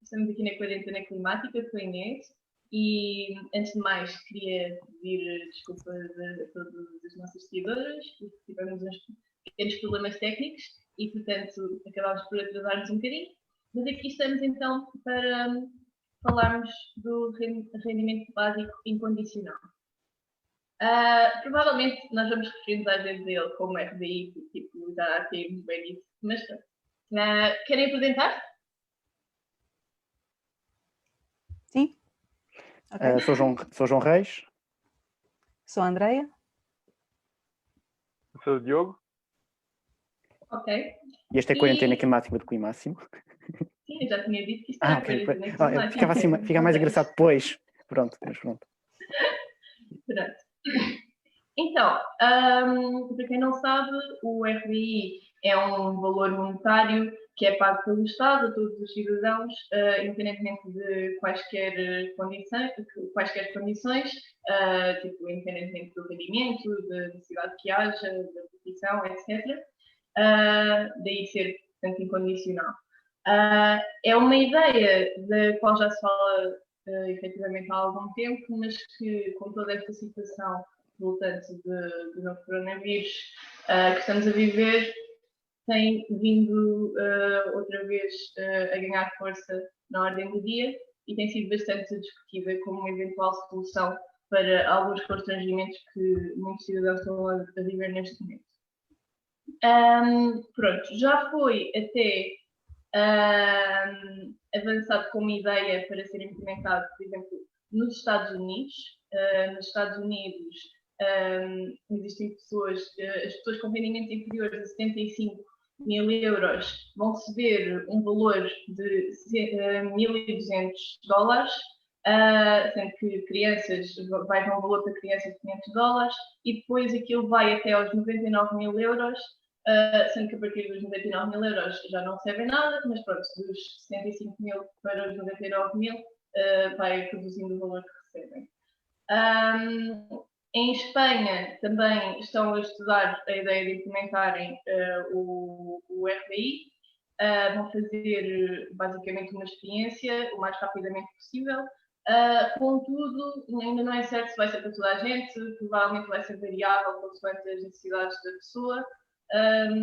Estamos aqui na quarentena climática, sou a Inês, e antes de mais queria pedir desculpas a todos os nossos seguidores, porque tivemos uns pequenos problemas técnicos e, portanto, acabámos por atrasar-nos um bocadinho. Mas aqui estamos então para falarmos do rendimento básico incondicional. Provavelmente nós vamos referir-nos às vezes a ele como RBI, tipo, já temos bem disso, mas querem apresentar? Sim. Okay. Sou João Reis. Sou a Andreia. Sou o Diogo. Ok. E esta é a quarentena climática do Climáximo. Sim, eu já tinha dito que isto era ok. climática. Fica mais engraçado depois. Pronto, mas pronto. Pronto. Então, para quem não sabe, o RBI é um valor monetário que é pago pelo Estado a todos os cidadãos, independentemente de quaisquer condições, tipo, independentemente do rendimento, da necessidade que haja, da profissão, etc. Daí ser, portanto, incondicional. É uma ideia da qual já se fala efetivamente há algum tempo, mas que com toda esta situação resultante do novo coronavírus que estamos a viver, tem vindo outra vez a ganhar força na ordem do dia e tem sido bastante discutida como uma eventual solução para alguns constrangimentos que muitos cidadãos estão a viver neste momento. Pronto, já foi até avançado como ideia para ser implementado, por exemplo, nos Estados Unidos. Nos Estados Unidos existem pessoas, as pessoas com rendimentos inferiores a 75 mil euros vão receber um valor de $1.200, sendo que crianças, vai dar um valor para crianças de $500 e depois aquilo vai até aos 99 mil euros, sendo que a partir dos 99 mil euros já não recebem nada, mas pronto, dos 75 mil para os 99 mil vai reduzindo o valor que recebem. Em Espanha também estão a estudar a ideia de implementarem o RBI. Vão fazer basicamente uma experiência o mais rapidamente possível. Contudo, ainda não é certo se vai ser para toda a gente, provavelmente vai ser variável consoante as necessidades da pessoa.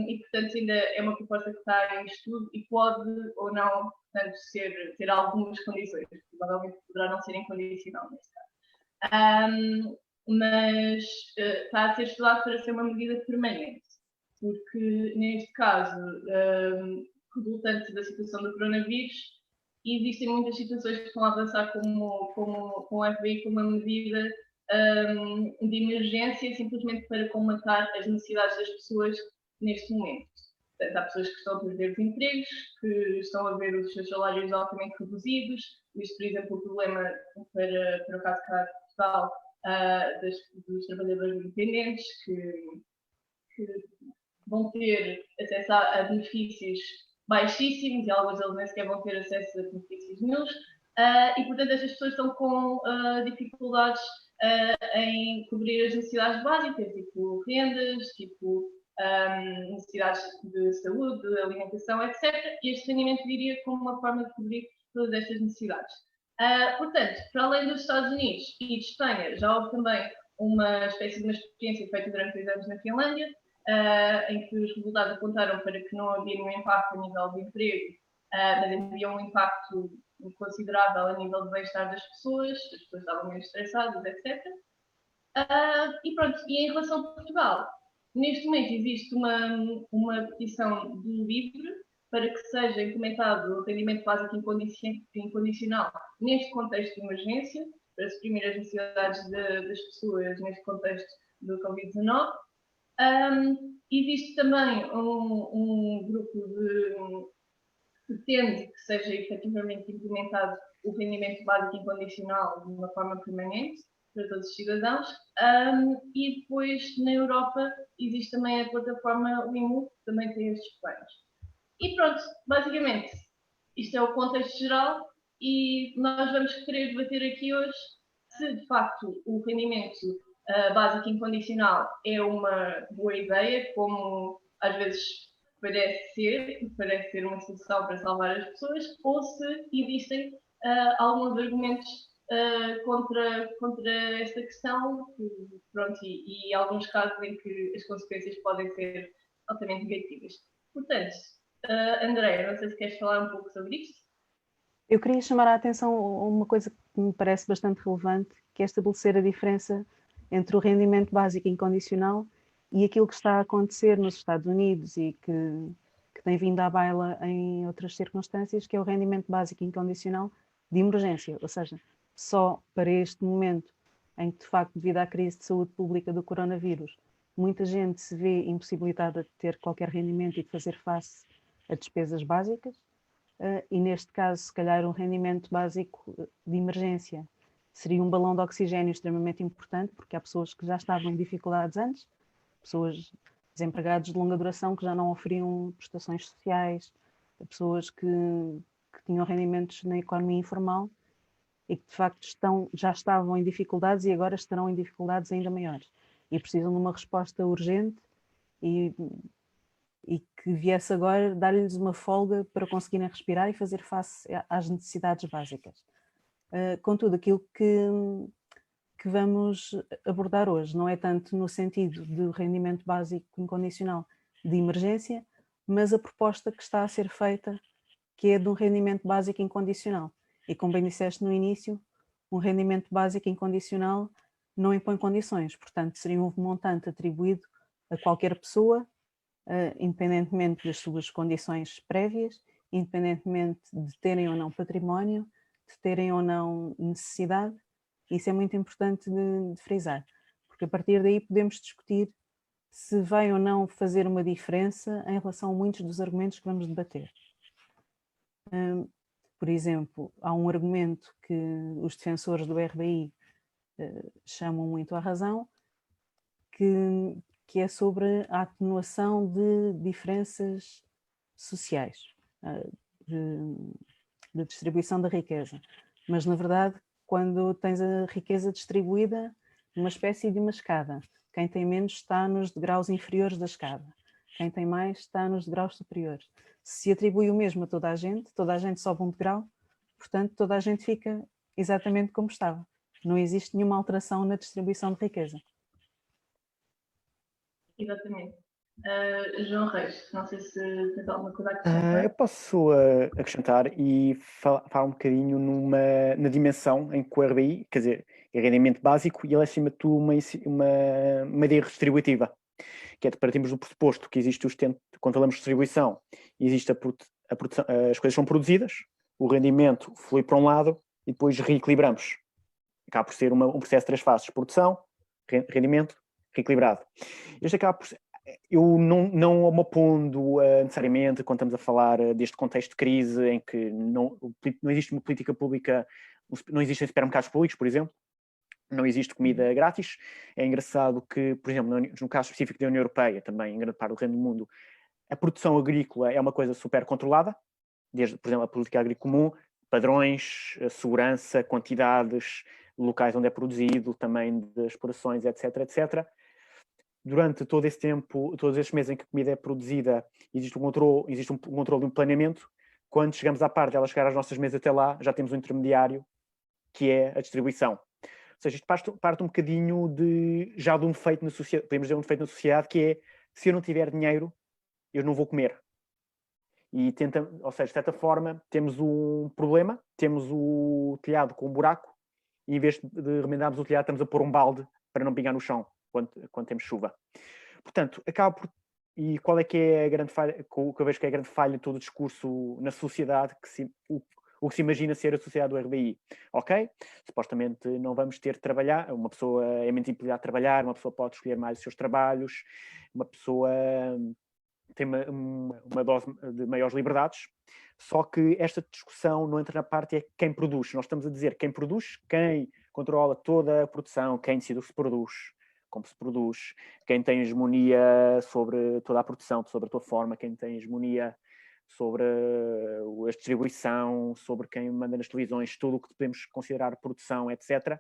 E, portanto, ainda é uma proposta que está em estudo e pode ou não, portanto, ter algumas condições. Provavelmente poderá não ser incondicional neste caso. Mas está a ser estudado para ser uma medida permanente, porque neste caso, resultante da situação do coronavírus, existem muitas situações que estão a avançar com o RBI como uma medida de emergência, simplesmente para comatar as necessidades das pessoas neste momento. Portanto, há pessoas que estão a perder os empregos, que estão a ver os seus salários altamente reduzidos. Isto, por exemplo, o problema para o caso de Portugal, dos trabalhadores independentes que vão ter acesso a benefícios baixíssimos e alguns deles nem sequer vão ter acesso a benefícios nenhums e, portanto, estas pessoas estão com dificuldades em cobrir as necessidades básicas, tipo rendas, tipo necessidades de saúde, de alimentação, etc. E este rendimento viria como uma forma de cobrir todas estas necessidades. Portanto, para além dos Estados Unidos e de Espanha, já houve também uma espécie de uma experiência feita durante 2 anos na Finlândia, em que os resultados apontaram para que não havia nenhum impacto a nível de emprego, mas havia um impacto considerável a nível de bem-estar das pessoas, as pessoas estavam menos estressadas, etc. E pronto, e em relação a Portugal, neste momento existe uma petição do LIVRE para que seja implementado o rendimento básico incondicional neste contexto de emergência, para suprimir as necessidades das pessoas neste contexto do Covid-19. Existe também um grupo que pretende que seja efetivamente implementado o rendimento básico incondicional de uma forma permanente para todos os cidadãos. E depois, na Europa, existe também a plataforma WIMU, que também tem estes planos. E pronto, basicamente, isto é o contexto geral e nós vamos querer debater aqui hoje se, de facto, o rendimento básico incondicional é uma boa ideia, como às vezes parece ser uma solução para salvar as pessoas, ou se existem alguns argumentos contra esta questão, pronto, e alguns casos em que as consequências podem ser altamente negativas. Portanto, Andréia, não sei se queres falar um pouco sobre isto. Eu queria chamar a atenção a uma coisa que me parece bastante relevante, que é estabelecer a diferença entre o rendimento básico incondicional e aquilo que está a acontecer nos Estados Unidos e que tem vindo à baila em outras circunstâncias, que é o rendimento básico incondicional de emergência, ou seja, só para este momento em que, de facto, devido à crise de saúde pública do coronavírus, muita gente se vê impossibilitada de ter qualquer rendimento e de fazer face a despesas básicas, e neste caso, se calhar, um rendimento básico de emergência seria um balão de oxigênio extremamente importante, porque há pessoas que já estavam em dificuldades antes, pessoas desempregados de longa duração que já não oferiam prestações sociais, pessoas que tinham rendimentos na economia informal e que de facto já estavam em dificuldades e agora estarão em dificuldades ainda maiores e precisam de uma resposta urgente e que viesse agora dar-lhes uma folga para conseguirem respirar e fazer face às necessidades básicas. Contudo, aquilo que vamos abordar hoje não é tanto no sentido do rendimento básico incondicional de emergência, mas a proposta que está a ser feita, que é de um rendimento básico incondicional. E como bem disseste no início, um rendimento básico incondicional não impõe condições, portanto seria um montante atribuído a qualquer pessoa, independentemente das suas condições prévias, independentemente de terem ou não património, de terem ou não necessidade. Isso é muito importante de frisar, porque a partir daí podemos discutir se vai ou não fazer uma diferença em relação a muitos dos argumentos que vamos debater. Por exemplo, há um argumento que os defensores do RBI chamam muito à razão, que é sobre a atenuação de diferenças sociais, de distribuição da riqueza. Mas, na verdade, quando tens a riqueza distribuída numa espécie de uma escada, quem tem menos está nos degraus inferiores da escada, quem tem mais está nos degraus superiores. Se atribui o mesmo a toda a gente sobe um degrau, portanto toda a gente fica exatamente como estava. Não existe nenhuma alteração na distribuição de riqueza. Exatamente. João Reis, não sei se tens alguma coisa a acrescentar. Eu posso acrescentar e falar um bocadinho na dimensão em que o RBI, quer dizer, é rendimento básico e ele é acima de tudo uma ideia redistributiva, que é de partimos do pressuposto que existe quando falamos de distribuição, existe a produção, as coisas são produzidas, o rendimento flui para um lado e depois reequilibramos. Acaba por ser um processo de três fases: produção, rendimento, reequilibrado. Este acaba por ser, eu não me opondo necessariamente quando estamos a falar deste contexto de crise em que não existe uma política pública, não existem supermercados públicos, por exemplo, não existe comida grátis. É engraçado que, por exemplo, no caso específico da União Europeia, também em grande parte do Reino do Mundo, a produção agrícola é uma coisa super controlada, desde, por exemplo, a política agrícola comum, padrões, segurança, quantidades, locais onde é produzido, também das explorações, etc, etc. Durante todo esse tempo, todos esses meses em que a comida é produzida, existe um controle de um planeamento. Quando chegamos à parte dela chegar às nossas mesas até lá, já temos um intermediário, que é a distribuição. Ou seja, isto parte um bocadinho já de um defeito na sociedade, podemos dizer um defeito na sociedade, que é, se eu não tiver dinheiro, eu não vou comer. Ou seja, de certa forma, temos um problema, temos o telhado com um buraco, e em vez de remendarmos o telhado, estamos a pôr um balde para não pingar no chão quando temos chuva. Portanto, e qual é que é a grande falha, que eu vejo que é a grande falha de todo o discurso na sociedade, o que se imagina ser a sociedade do RBI? Ok, supostamente não vamos ter de trabalhar, uma pessoa é menos impedida a trabalhar, uma pessoa pode escolher mais os seus trabalhos, uma pessoa tem uma dose de maiores liberdades, só que esta discussão não entra na parte é quem produz. Nós estamos a dizer quem produz, quem controla toda a produção, quem decide o que se produz, como se produz, quem tem hegemonia sobre toda a produção, sobre a tua forma, quem tem hegemonia sobre a distribuição, sobre quem manda nas televisões, tudo o que podemos considerar produção, etc.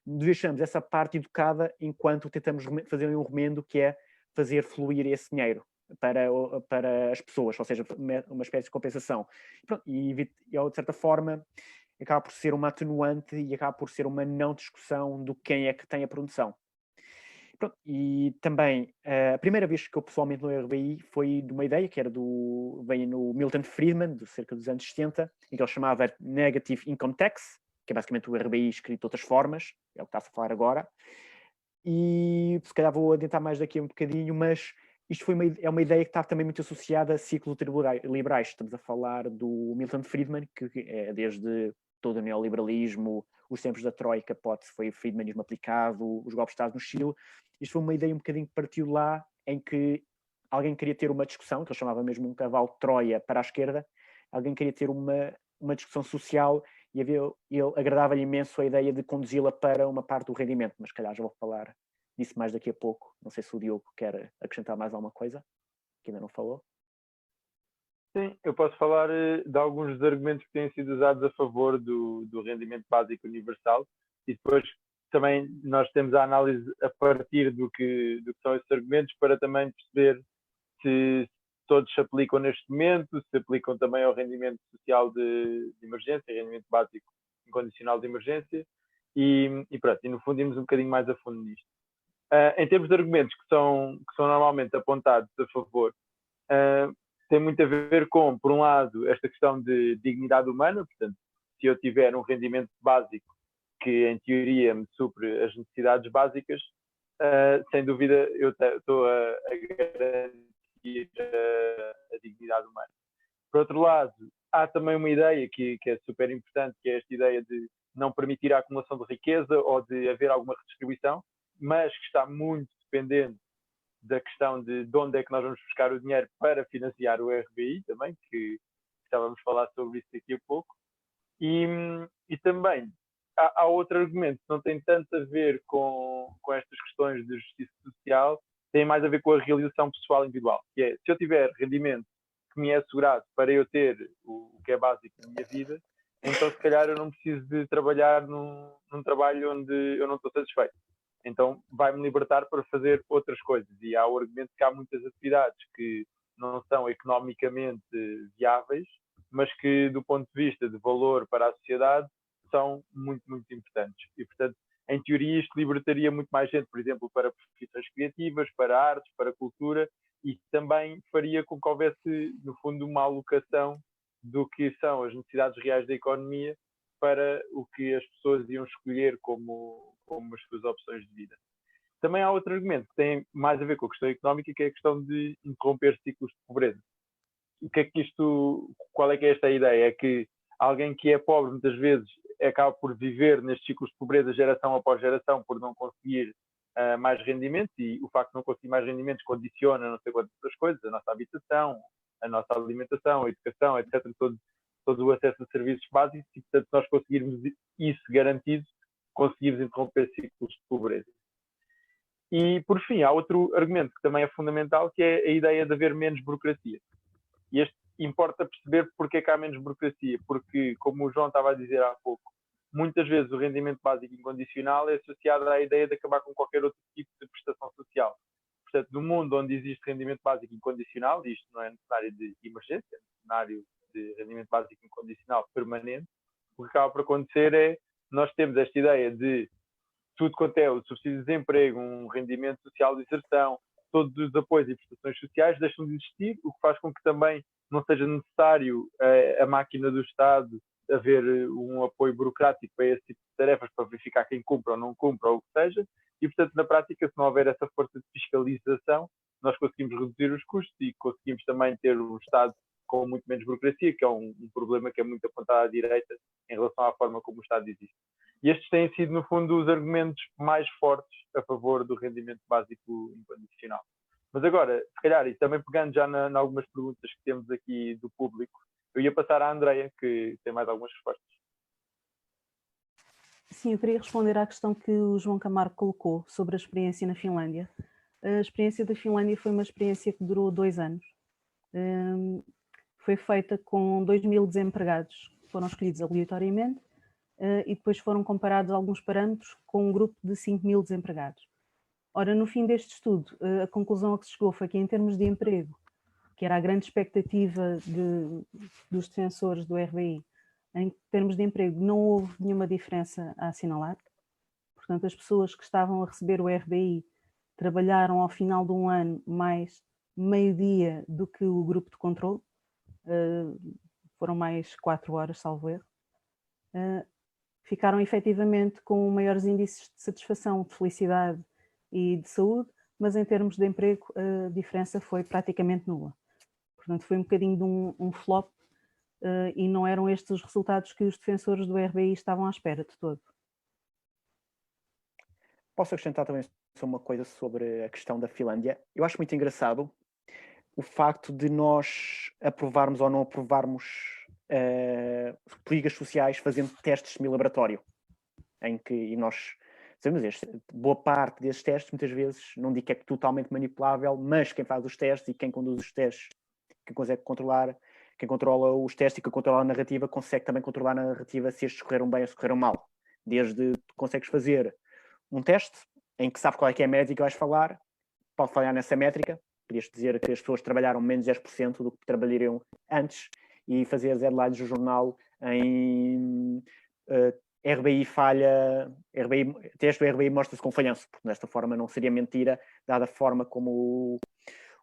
Deixamos essa parte educada enquanto tentamos fazer um remendo que é fazer fluir esse dinheiro. para as pessoas, ou seja, uma espécie de compensação. E de certa forma, acaba por ser uma atenuante e acaba por ser uma não discussão do quem é que tem a produção. Pronto, e também, a primeira vez que eu pessoalmente no RBI foi de uma ideia que era veio no Milton Friedman, de cerca dos anos 70, em que ele chamava Negative Income Tax, que é basicamente o RBI escrito de outras formas, é o que está a falar agora. E se calhar vou adiantar mais daqui a um bocadinho, mas isto é uma ideia que está também muito associada a ciclos liberais. Estamos a falar do Milton Friedman, que é desde todo o neoliberalismo, os tempos da Troika, foi o friedmanismo aplicado, os golpes de Estado no Chile. Isto foi uma ideia um bocadinho que partiu lá, em que alguém queria ter uma discussão, que ele chamava mesmo um cavalo de Troia para a esquerda, alguém queria ter uma discussão social e ele agradava-lhe imenso a ideia de conduzi-la para uma parte do rendimento, mas calhar já vou falar disso mais daqui a pouco. Não sei se o Diogo quer acrescentar mais alguma coisa, que ainda não falou. Sim, eu posso falar de alguns dos argumentos que têm sido usados a favor do rendimento básico universal e depois também nós temos a análise a partir do que são esses argumentos para também perceber se todos se aplicam neste momento, se aplicam também ao rendimento social de emergência, rendimento básico incondicional de emergência e pronto, e no fundo irmos um bocadinho mais a fundo nisto. Em termos de argumentos que são normalmente apontados a favor, tem muito a ver com, por um lado, esta questão de dignidade humana, portanto, se eu tiver um rendimento básico que, em teoria, me supre as necessidades básicas, sem dúvida eu estou a garantir a dignidade humana. Por outro lado, há também uma ideia que é super importante, que é esta ideia de não permitir a acumulação de riqueza ou de haver alguma redistribuição, mas que está muito dependente da questão de onde é que nós vamos buscar o dinheiro para financiar o RBI também, que estávamos a falar sobre isso daqui a pouco. E também há outro argumento que não tem tanto a ver com estas questões de justiça social, tem mais a ver com a realização pessoal individual, que é, se eu tiver rendimento que me é assegurado para eu ter o que é básico na minha vida, então se calhar eu não preciso de trabalhar num trabalho onde eu não estou satisfeito. Então vai-me libertar para fazer outras coisas. E há o argumento que há muitas atividades que não são economicamente viáveis, mas que do ponto de vista de valor para a sociedade são muito, muito importantes. E, portanto, em teoria isto libertaria muito mais gente, por exemplo, para profissões criativas, para artes, para cultura, e também faria com que houvesse, no fundo, uma alocação do que são as necessidades reais da economia para o que as pessoas iam escolher como as suas opções de vida. Também há outro argumento que tem mais a ver com a questão económica, que é a questão de interromper ciclos de pobreza. O que é que qual é que é esta ideia? É que alguém que é pobre muitas vezes acaba por viver nestes ciclos de pobreza geração após geração por não conseguir mais rendimentos, e o facto de não conseguir mais rendimentos condiciona não sei quantas outras coisas, a nossa habitação, a nossa alimentação, a educação, etc., todo o acesso a serviços básicos, e portanto nós conseguirmos isso garantido, conseguimos interromper ciclos de pobreza. E por fim, há outro argumento que também é fundamental, que é a ideia de haver menos burocracia. E este importa perceber porque é que há menos burocracia, porque, como o João estava a dizer há pouco, muitas vezes o rendimento básico incondicional é associado à ideia de acabar com qualquer outro tipo de prestação social. Portanto, no mundo onde existe rendimento básico incondicional, e isto não é no cenário de emergência, é no cenário de rendimento básico incondicional permanente, o que acaba por acontecer é nós temos esta ideia de tudo quanto é o subsídio de desemprego, um rendimento social de inserção, todos os apoios e prestações sociais deixam de existir, o que faz com que também não seja necessário a máquina do Estado haver um apoio burocrático para esse tipo de tarefas, para verificar quem cumpre ou não cumpre, ou o que seja, e portanto na prática, se não houver essa força de fiscalização, nós conseguimos reduzir os custos e conseguimos também ter um Estado com muito menos burocracia, que é um problema que é muito apontado à direita em relação à forma como o Estado existe. E estes têm sido, no fundo, os argumentos mais fortes a favor do rendimento básico incondicional. Mas agora, se calhar, e também pegando já em algumas perguntas que temos aqui do público, eu ia passar à Andreia, que tem mais algumas respostas. Sim, eu queria responder à questão que o João Camargo colocou sobre a experiência na Finlândia. A experiência da Finlândia foi uma experiência que durou 2 anos. Foi feita com 2.000 desempregados que foram escolhidos aleatoriamente e depois foram comparados alguns parâmetros com um grupo de 5.000 desempregados. Ora, no fim deste estudo, a conclusão a que se chegou foi que, em termos de emprego, que era a grande expectativa dos defensores do RBI, em termos de emprego não houve nenhuma diferença a assinalar. Portanto, as pessoas que estavam a receber o RBI trabalharam ao final de um ano mais meio-dia do que o grupo de controle, foram mais 4 horas, salvo erro. Ficaram efetivamente com maiores índices de satisfação, de felicidade e de saúde, mas em termos de emprego a diferença foi praticamente nula. Portanto, foi um bocadinho de um flop e não eram estes os resultados que os defensores do RBI estavam à espera de todo. Posso acrescentar também só uma coisa sobre a questão da Finlândia? Eu acho muito engraçado o facto de nós aprovarmos ou não aprovarmos políticas sociais fazendo testes semi-laboratório, em que nós sabemos, boa parte desses testes, muitas vezes, não digo que é totalmente manipulável, mas quem faz os testes e quem conduz os testes, quem consegue controlar, quem controla os testes e quem controla a narrativa, consegue também controlar a narrativa se estes correram bem ou se correram mal. Desde consegues fazer um teste em que sabes qual é que é a métrica que vais falar, pode falhar nessa métrica, podias dizer que as pessoas trabalharam menos 10% do que trabalhariam antes e fazer as headlines do jornal em RBI falha, teste do RBI mostra-se com falhanço, porque desta forma não seria mentira, dada a forma como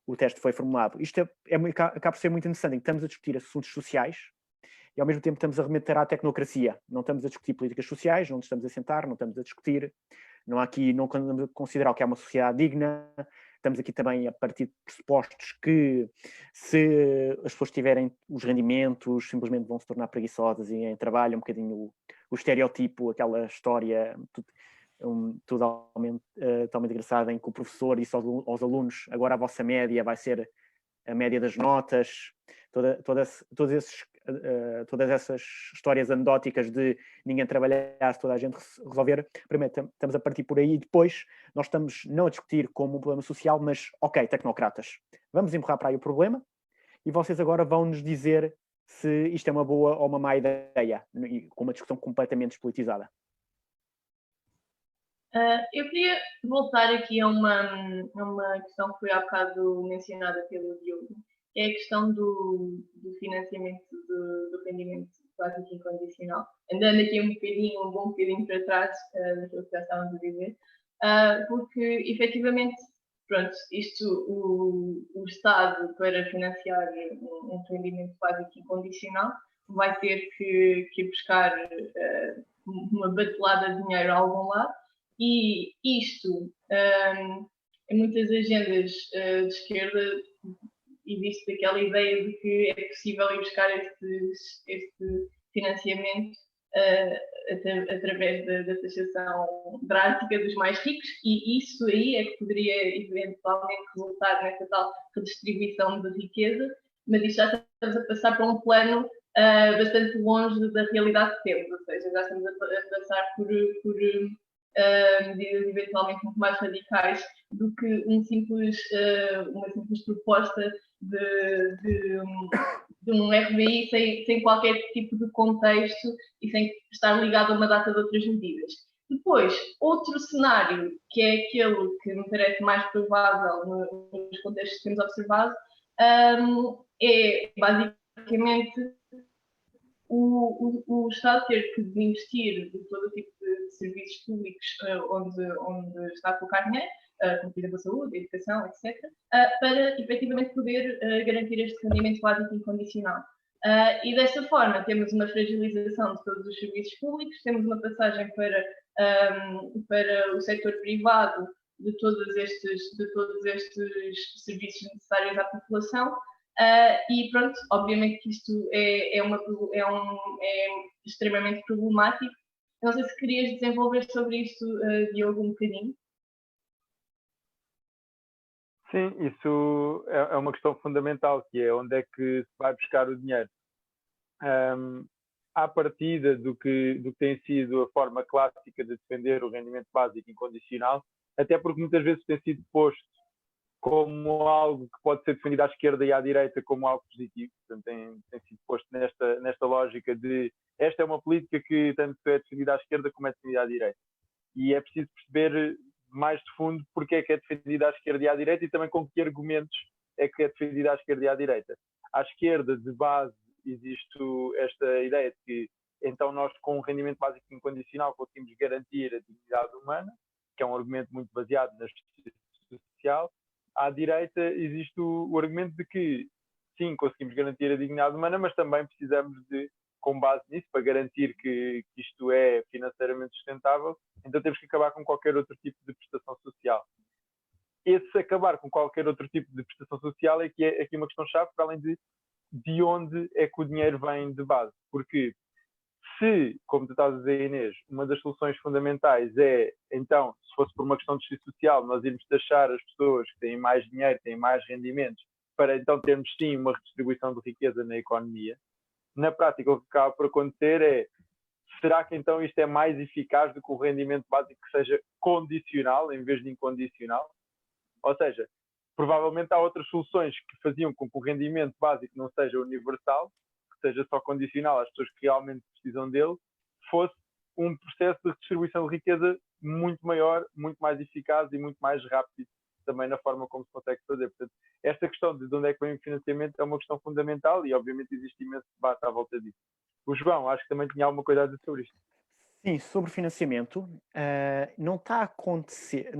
o teste foi formulado. Isto acaba por ser muito interessante, em que estamos a discutir assuntos sociais e ao mesmo tempo estamos a remeter à tecnocracia. Não estamos a discutir políticas sociais, não estamos a sentar, não estamos a discutir, não estamos a considerar o que é uma sociedade digna. Estamos aqui também a partir de pressupostos que, se as pessoas tiverem os rendimentos, simplesmente vão se tornar preguiçosas e em trabalho, um bocadinho o estereotipo, aquela história totalmente engraçada em que o professor disse aos alunos: agora a vossa média vai ser a média das notas, todas essas histórias anedóticas de ninguém trabalhar, se toda a gente resolver. Primeiro, estamos a partir por aí e depois nós estamos não a discutir como um problema social, mas, ok, tecnocratas, vamos empurrar para aí o problema e vocês agora vão nos dizer se isto é uma boa ou uma má ideia, com uma discussão completamente despolitizada. Eu queria voltar aqui a uma questão que foi há bocado mencionada pelo Diogo, que é a questão do financiamento do rendimento básico incondicional. Andando aqui um bom bocadinho para trás daquilo que já estávamos a dizer, porque efetivamente, pronto, o Estado, para financiar um rendimento básico incondicional, vai ter que ir buscar uma batelada de dinheiro a algum lado. E isto, em muitas agendas de esquerda, existe aquela ideia de que é possível ir buscar este financiamento através da taxação drástica dos mais ricos, e isso aí é que poderia eventualmente resultar nessa tal redistribuição da riqueza, mas isto já estamos a passar para um plano bastante longe da realidade que temos, ou seja, já estamos a passar por medidas eventualmente muito mais radicais do que uma simples proposta de um RBI sem qualquer tipo de contexto e sem estar ligado a uma data de outras medidas. Depois, outro cenário, que é aquele que me parece mais provável nos contextos que temos observado, é basicamente o Estado ter que investir em todo o tipo de serviços públicos onde está a colocar dinheiro, como por exemplo a saúde, a educação, etc., para efetivamente poder garantir este rendimento básico incondicional. E desta forma temos uma fragilização de todos os serviços públicos, temos uma passagem para o setor privado de todos estes serviços necessários à população. E pronto, obviamente que isto é extremamente problemático. Não sei se querias desenvolver sobre isto, Diogo, um bocadinho. Sim, isso é uma questão fundamental, que é onde é que se vai buscar o dinheiro. À partida do que tem sido a forma clássica de defender o rendimento básico incondicional, até porque muitas vezes tem sido posto como algo que pode ser defendido à esquerda e à direita como algo positivo. Portanto, tem sido posto nesta lógica de esta é uma política que tanto é defendida à esquerda como é defendida à direita. E é preciso perceber mais de fundo porque é que é defendida à esquerda e à direita e também com que argumentos é que é defendida à esquerda e à direita. À esquerda, de base, existe esta ideia de que então nós, com um rendimento básico incondicional, conseguimos garantir a dignidade humana, que é um argumento muito baseado na justiça social. À direita existe o argumento de que, sim, conseguimos garantir a dignidade humana, mas também precisamos de, com base nisso, para garantir que isto é financeiramente sustentável, então temos que acabar com qualquer outro tipo de prestação social. Esse acabar com qualquer outro tipo de prestação social é que é aqui uma questão-chave, para além de onde é que o dinheiro vem de base. Porque se, como tu estás a dizer, Inês, uma das soluções fundamentais é, então, se fosse por uma questão de justiça social, nós irmos taxar as pessoas que têm mais dinheiro, têm mais rendimentos, para então termos sim uma redistribuição de riqueza na economia, na prática o que acaba por acontecer é, será que então isto é mais eficaz do que o rendimento básico que seja condicional em vez de incondicional? Ou seja, provavelmente há outras soluções que faziam com que o rendimento básico não seja universal, que seja só condicional às pessoas que realmente precisam dele, fosse um processo de redistribuição de riqueza muito maior, muito mais eficaz e muito mais rápido também na forma como se consegue fazer. Portanto, esta questão de onde é que vem o financiamento é uma questão fundamental e obviamente existe imenso debate à volta disso. O João, acho que também tinha alguma coisa a dizer sobre isto. Sim, sobre financiamento, não está a acontecer,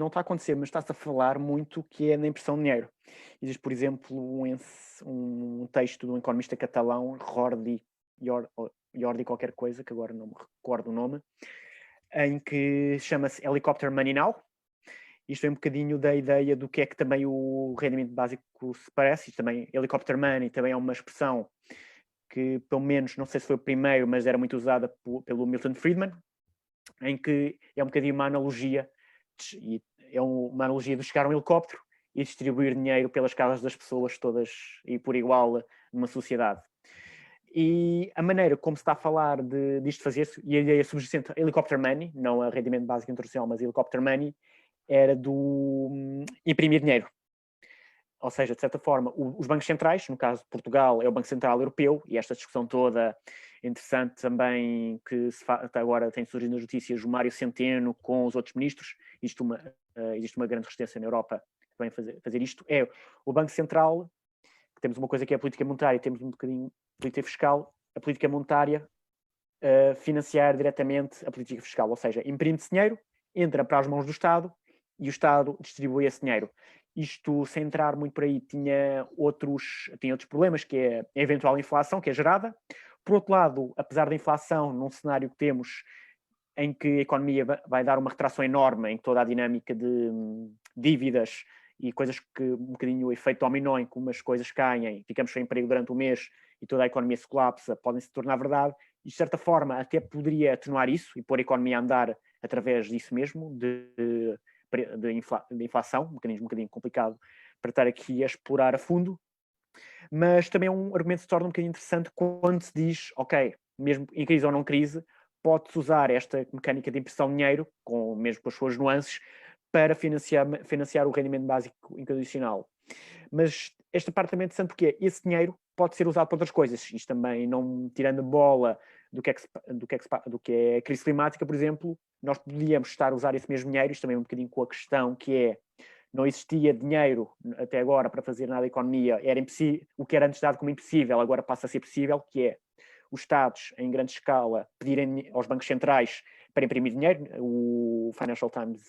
mas está-se a falar muito que é na impressão de dinheiro. Existe, por exemplo, um texto de um economista catalão, Jordi qualquer coisa, que agora não me recordo o nome, em que chama-se Helicopter Money Now. Isto é um bocadinho da ideia do que é que também o rendimento básico se parece. Isto também, Helicopter Money, também é uma expressão que, pelo menos, não sei se foi o primeiro, mas era muito usada pelo Milton Friedman, em que é um bocadinho uma analogia, uma analogia de chegar a um helicóptero e distribuir dinheiro pelas casas das pessoas todas e por igual numa sociedade. E a maneira como se está a falar disto fazer-se, e a ideia subjacente, Helicopter Money, não a rendimento básico internacional, mas Helicopter Money, era do imprimir dinheiro. Ou seja, de certa forma, os bancos centrais, no caso de Portugal, é o Banco Central Europeu, e esta discussão toda interessante também, que até agora tem surgido nas notícias, o Mário Centeno com os outros ministros, existe uma grande resistência na Europa para fazer isto, é o Banco Central, que temos uma coisa que é a política monetária, temos um bocadinho a política fiscal, a política monetária financiar diretamente a política fiscal, ou seja, imprime-se dinheiro, entra para as mãos do Estado e o Estado distribui esse dinheiro. Isto, sem entrar muito por aí, tinha outros problemas, que é a eventual inflação que é gerada. Por outro lado, apesar da inflação, num cenário que temos em que a economia vai dar uma retração enorme em toda a dinâmica de dívidas e coisas que, um bocadinho o efeito dominó, em que umas coisas caem, ficamos sem emprego durante um mês e toda a economia se colapsa, podem se tornar verdade. E, de certa forma, até poderia atenuar isso e pôr a economia a andar através disso mesmo, de inflação, um bocadinho complicado para estar aqui a explorar a fundo, mas também é um argumento que se torna um bocadinho interessante quando se diz, ok, mesmo em crise ou não crise, pode-se usar esta mecânica de impressão de dinheiro, mesmo com as suas nuances, para financiar o rendimento básico incondicional. Mas esta parte também é interessante porque esse dinheiro pode ser usado para outras coisas. Isto também, não tirando a bola do que é a crise climática, por exemplo, nós podíamos estar a usar esse mesmo dinheiro, isto também é um bocadinho com a questão que é, não existia dinheiro até agora para fazer nada da economia, era impossível, o que era antes dado como impossível, agora passa a ser possível, que é os Estados, em grande escala, pedirem aos bancos centrais para imprimir dinheiro. O Financial Times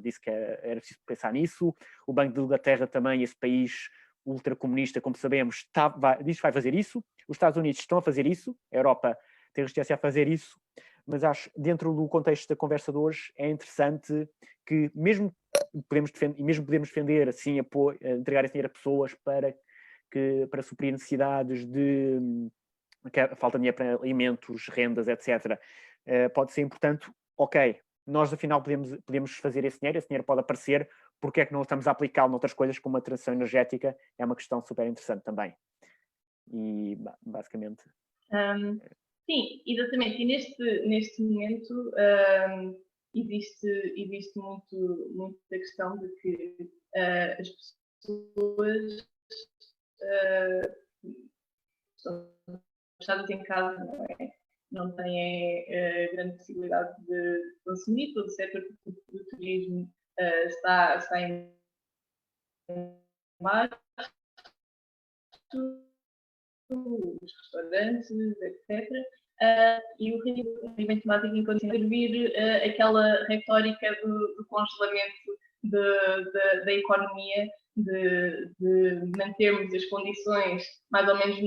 disse que era preciso pensar nisso. O Banco de Inglaterra também, esse país ultracomunista, como sabemos, diz que vai fazer isso. Os Estados Unidos estão a fazer isso. A Europa tem resistência a fazer isso. Mas acho, dentro do contexto da conversa de hoje, é interessante que mesmo podemos defender assim, entregar esse dinheiro a pessoas para suprir necessidades de falta de dinheiro para alimentos, rendas, etc. Pode ser importante, ok, nós afinal podemos fazer esse dinheiro pode aparecer, porque é que não estamos a aplicá-lo noutras coisas, como a transição energética, é uma questão super interessante também. E basicamente... Sim, exatamente, e neste momento existe muito a questão de que as pessoas estão fechadas em casa, não têm grande possibilidade de consumir todo o setor turismo está em março, os restaurantes, etc. E o rendimento básico incondicional servir aquela retórica do congelamento da economia, de mantermos as condições mais ou menos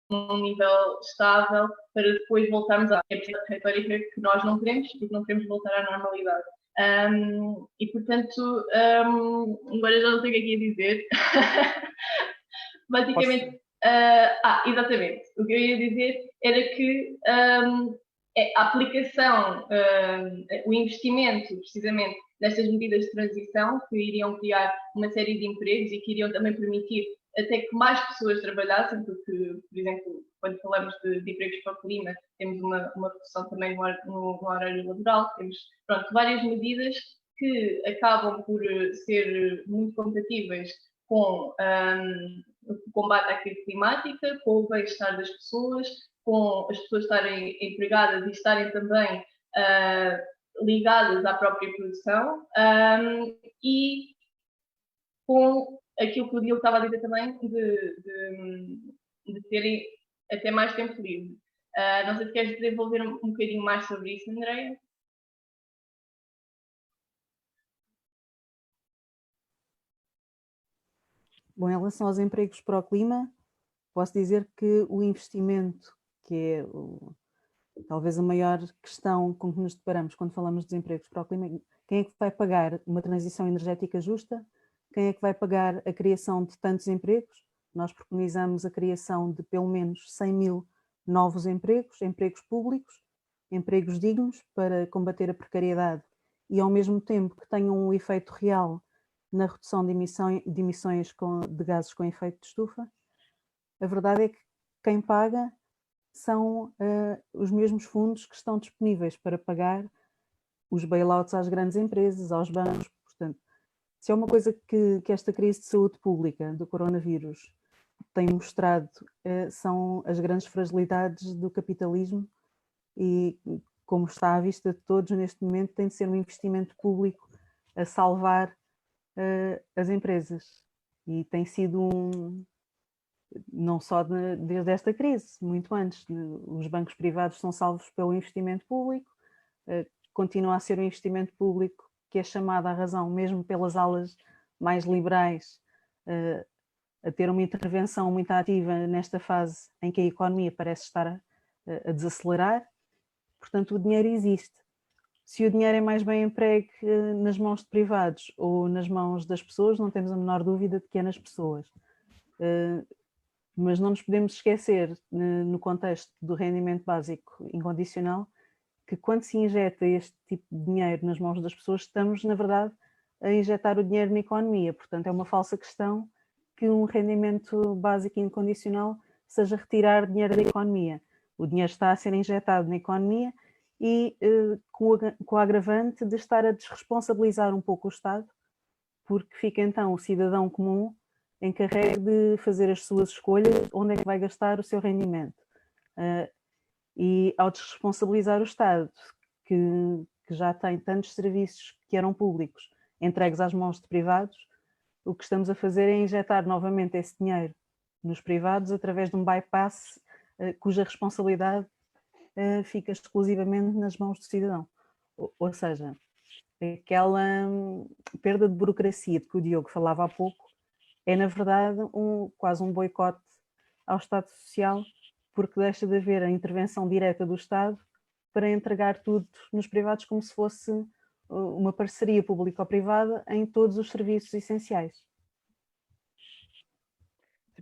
num nível estável para depois voltarmos à retórica que nós não queremos, porque não queremos voltar à normalidade. E portanto, agora já não sei o que é que ia dizer. Basicamente, exatamente. O que eu ia dizer era que a aplicação, o investimento, precisamente, nestas medidas de transição, que iriam criar uma série de empregos e que iriam também permitir até que mais pessoas trabalhassem, porque, por exemplo, quando falamos de empregos para o clima, temos uma redução também no horário laboral, temos, pronto, várias medidas que acabam por ser muito compatíveis com o combate à crise climática, com o bem-estar das pessoas, com as pessoas estarem empregadas e estarem também ligadas à própria produção, e com aquilo que o Diogo estava a dizer também, de terem até mais tempo livre. Não sei se queres desenvolver um bocadinho mais sobre isso, Andreia? Bom, em relação aos empregos para o clima, posso dizer que o investimento, que é talvez a maior questão com que nos deparamos quando falamos dos empregos para o clima, quem é que vai pagar uma transição energética justa? Quem é que vai pagar a criação de tantos empregos? Nós preconizamos a criação de pelo menos 100 mil novos empregos, empregos públicos, empregos dignos para combater a precariedade e ao mesmo tempo que tenham um efeito real na redução de emissões de gases com efeito de estufa. A verdade é que quem paga são os mesmos fundos que estão disponíveis para pagar os bailouts às grandes empresas, aos bancos. Portanto, se é uma coisa que esta crise de saúde pública do coronavírus tem mostrado, são as grandes fragilidades do capitalismo e, como está à vista de todos neste momento, tem de ser um investimento público a salvar as empresas. E tem sido não só desde esta crise, muito antes. Os bancos privados são salvos pelo investimento público, continua a ser um investimento público que é chamado à razão, mesmo pelas alas mais liberais, a ter uma intervenção muito ativa nesta fase em que a economia parece estar a desacelerar. Portanto, o dinheiro existe. Se o dinheiro é mais bem empregue nas mãos de privados ou nas mãos das pessoas, não temos a menor dúvida de que é nas pessoas. Mas não nos podemos esquecer, no contexto do rendimento básico incondicional, que quando se injeta este tipo de dinheiro nas mãos das pessoas, estamos, na verdade, a injetar o dinheiro na economia. Portanto, é uma falsa questão que um rendimento básico incondicional seja retirar dinheiro da economia. O dinheiro está a ser injetado na economia e com o agravante de estar a desresponsabilizar um pouco o Estado, porque fica então o cidadão comum encarregue de fazer as suas escolhas, onde é que vai gastar o seu rendimento. E ao desresponsabilizar o Estado, que já tem tantos serviços que eram públicos entregues às mãos de privados, o que estamos a fazer é injetar novamente esse dinheiro nos privados através de um bypass cuja responsabilidade fica exclusivamente nas mãos do cidadão. Ou seja, aquela perda de burocracia de que o Diogo falava há pouco é, na verdade, quase um boicote ao Estado Social, porque deixa de haver a intervenção direta do Estado para entregar tudo nos privados como se fosse uma parceria público-privada em todos os serviços essenciais.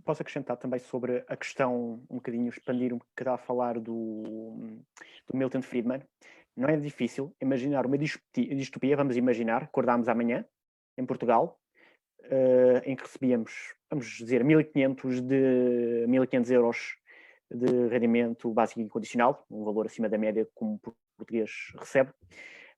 Posso acrescentar também sobre a questão, um bocadinho, expandir um bocadinho a falar do Milton Friedman. Não é difícil imaginar uma distopia, vamos imaginar, acordámos amanhã, em Portugal, em que recebíamos, vamos dizer, 1.500 euros de rendimento básico incondicional, um valor acima da média como o português recebe,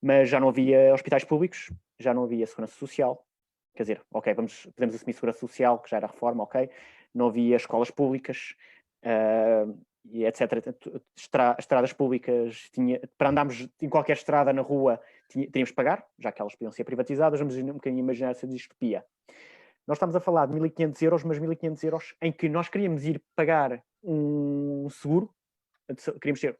mas já não havia hospitais públicos, já não havia segurança social, quer dizer, ok, podemos assumir segurança social, que já era reforma, ok, não havia escolas públicas, e etc. Estradas públicas, para andarmos em qualquer estrada na rua, teríamos que pagar, já que elas podiam ser privatizadas, vamos um bocadinho imaginar essa distopia. Nós estamos a falar de 1.500 euros, mas 1.500 euros em que nós queríamos ir pagar um seguro,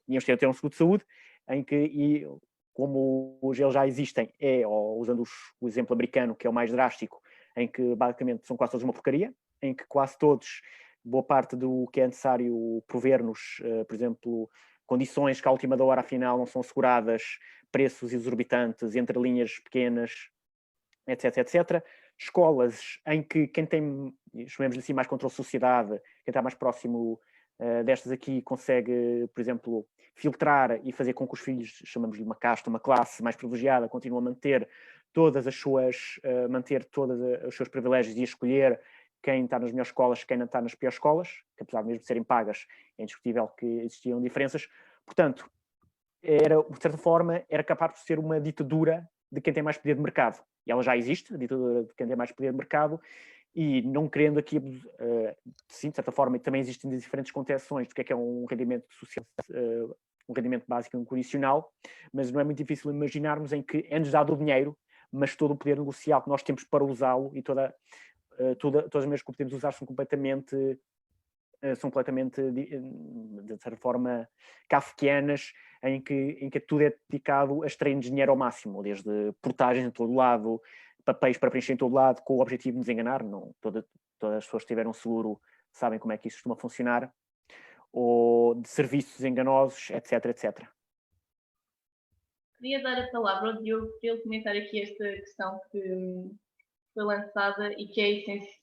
íamos ter um seguro de saúde, em que, como eles já existem, ou usando o exemplo americano, que é o mais drástico, em que basicamente são quase todos uma porcaria, em que quase todos, boa parte do que é necessário prover-nos, por exemplo, condições que à última da hora afinal não são asseguradas, preços exorbitantes, entre linhas pequenas, etc, etc. Escolas em que quem tem, chamemos assim, mais controle de sociedade, quem está mais próximo destas aqui, consegue, por exemplo, filtrar e fazer com que os filhos, chamamos-lhe uma casta, uma classe mais privilegiada, continuem a manter todos os seus privilégios e a escolher quem está nas melhores escolas, quem não está nas piores escolas, que apesar mesmo de serem pagas, é indiscutível que existiam diferenças. Portanto, de certa forma, era capaz de ser uma ditadura de quem tem mais poder de mercado. E ela já existe, a ditadura de quem tem mais poder de mercado, e não querendo aqui, sim, de certa forma, também existem diferentes concepções do que é um rendimento social, um rendimento básico incondicional, mas não é muito difícil imaginarmos em que é-nos dado o dinheiro, mas todo o poder negocial que nós temos para usá-lo e todas as meias que podemos usar são completamente, de certa forma, kafkianas, em que tudo é dedicado a extrair dinheiro ao máximo, desde portagens em todo lado, papéis para preencher em todo lado, com o objetivo de nos enganar. Não, todas as pessoas que tiveram seguro sabem como é que isso costuma funcionar, ou de serviços enganosos, etc, etc. Queria dar a palavra ao Diogo para ele comentar aqui esta questão que foi lançada e que é essencial.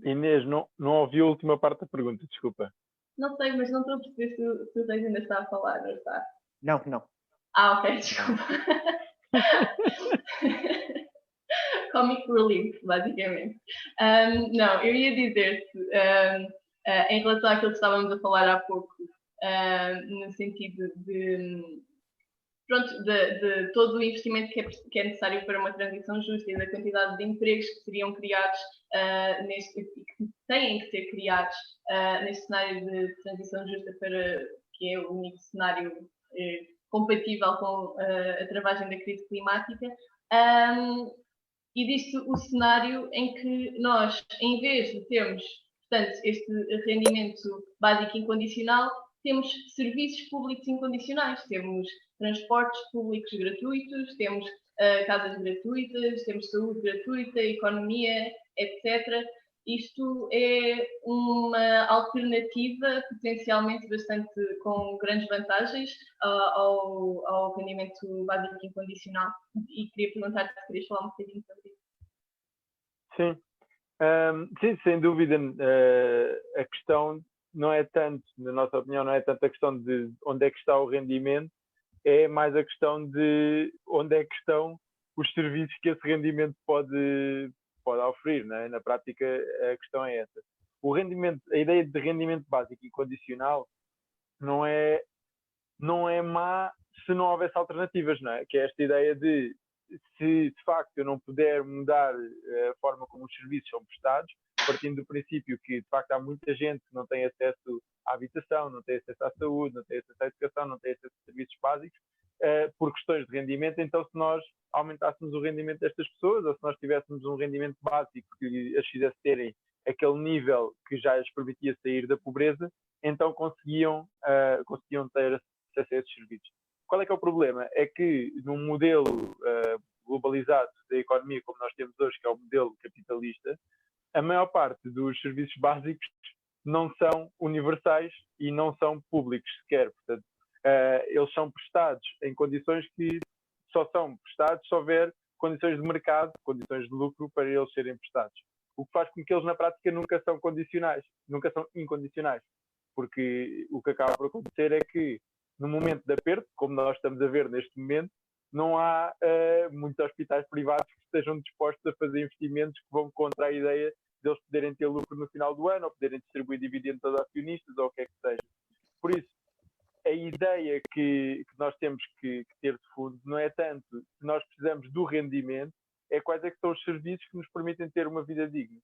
Inês, não ouvi a última parte da pergunta, desculpa. Não sei, mas não estou a perceber se o Deus ainda está a falar, não está? Não. Ok, desculpa. Comic relief, basicamente. Não, eu ia dizer-te, em relação àquilo que estávamos a falar há pouco, no sentido de todo o investimento que é necessário para uma transição justa e da quantidade de empregos que seriam criados e que têm que ser criados neste cenário de transição justa, que é o único cenário compatível com a travagem da crise climática. Existe o cenário em que nós, em vez de termos, portanto, este rendimento básico incondicional, temos serviços públicos incondicionais, temos transportes públicos gratuitos, temos casas gratuitas, temos saúde gratuita, economia, etc. Isto é uma alternativa potencialmente bastante com grandes vantagens ao rendimento básico incondicional. E queria perguntar se querias falar um bocadinho sobre isso. Sim. Sim, sem dúvida. A questão não é tanto, na nossa opinião, não é tanto a questão de onde é que está o rendimento, é mais a questão de onde é que estão os serviços que esse rendimento pode oferir, não é? Na prática, a questão é essa. A ideia de rendimento básico e condicional não é má se não houvesse alternativas, não é? Que é esta ideia de, se de facto eu não puder mudar a forma como os serviços são prestados, partindo do princípio que de facto há muita gente que não tem acesso à habitação, não tem acesso à saúde, não tem acesso à educação, não tem acesso a serviços básicos, por questões de rendimento. Então, se nós aumentássemos o rendimento destas pessoas, ou se nós tivéssemos um rendimento básico que as fizesse terem aquele nível que já as permitia sair da pobreza, então conseguiam ter acesso a esses serviços. Qual é que é o problema? É que num modelo globalizado da economia como nós temos hoje, que é o modelo capitalista, a maior parte dos serviços básicos não são universais e não são públicos sequer. Portanto, eles são prestados em condições que só são prestados se houver condições de mercado, condições de lucro para eles serem prestados. O que faz com que eles na prática nunca são condicionais, nunca são incondicionais. Porque o que acaba por acontecer é que no momento de aperto, como nós estamos a ver neste momento, não há muitos hospitais privados que estejam dispostos a fazer investimentos que vão contra a ideia de eles poderem ter lucro no final do ano, ou poderem distribuir dividendos aos acionistas, ou o que é que seja. Por isso, a ideia que nós temos que ter de fundo não é tanto que nós precisamos do rendimento, é quais é que são os serviços que nos permitem ter uma vida digna.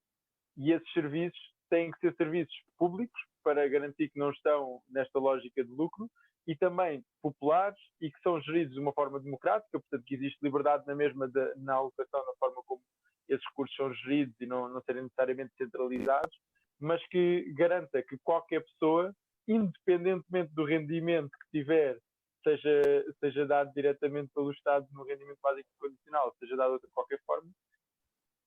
E esses serviços têm que ser serviços públicos, para garantir que não estão nesta lógica de lucro, e também populares e que são geridos de uma forma democrática, portanto que existe liberdade na mesma na alocação, na forma como esses recursos são geridos e não serem necessariamente centralizados, mas que garanta que qualquer pessoa, independentemente do rendimento que tiver, seja dado diretamente pelo Estado no rendimento básico condicional, seja dado de qualquer forma,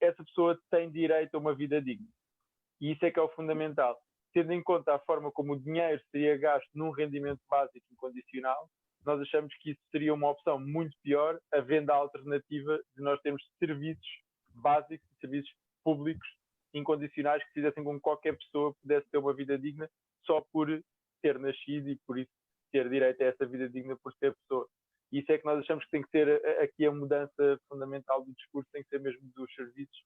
essa pessoa tem direito a uma vida digna. E isso é que é o fundamental. Tendo em conta a forma como o dinheiro seria gasto num rendimento básico incondicional, nós achamos que isso seria uma opção muito pior, havendo a alternativa de nós termos serviços básicos, serviços públicos incondicionais que fizessem com que qualquer pessoa pudesse ter uma vida digna só por ter nascido e por isso ter direito a essa vida digna por ser pessoa. E isso é que nós achamos que tem que ser aqui a mudança fundamental do discurso, tem que ser mesmo dos serviços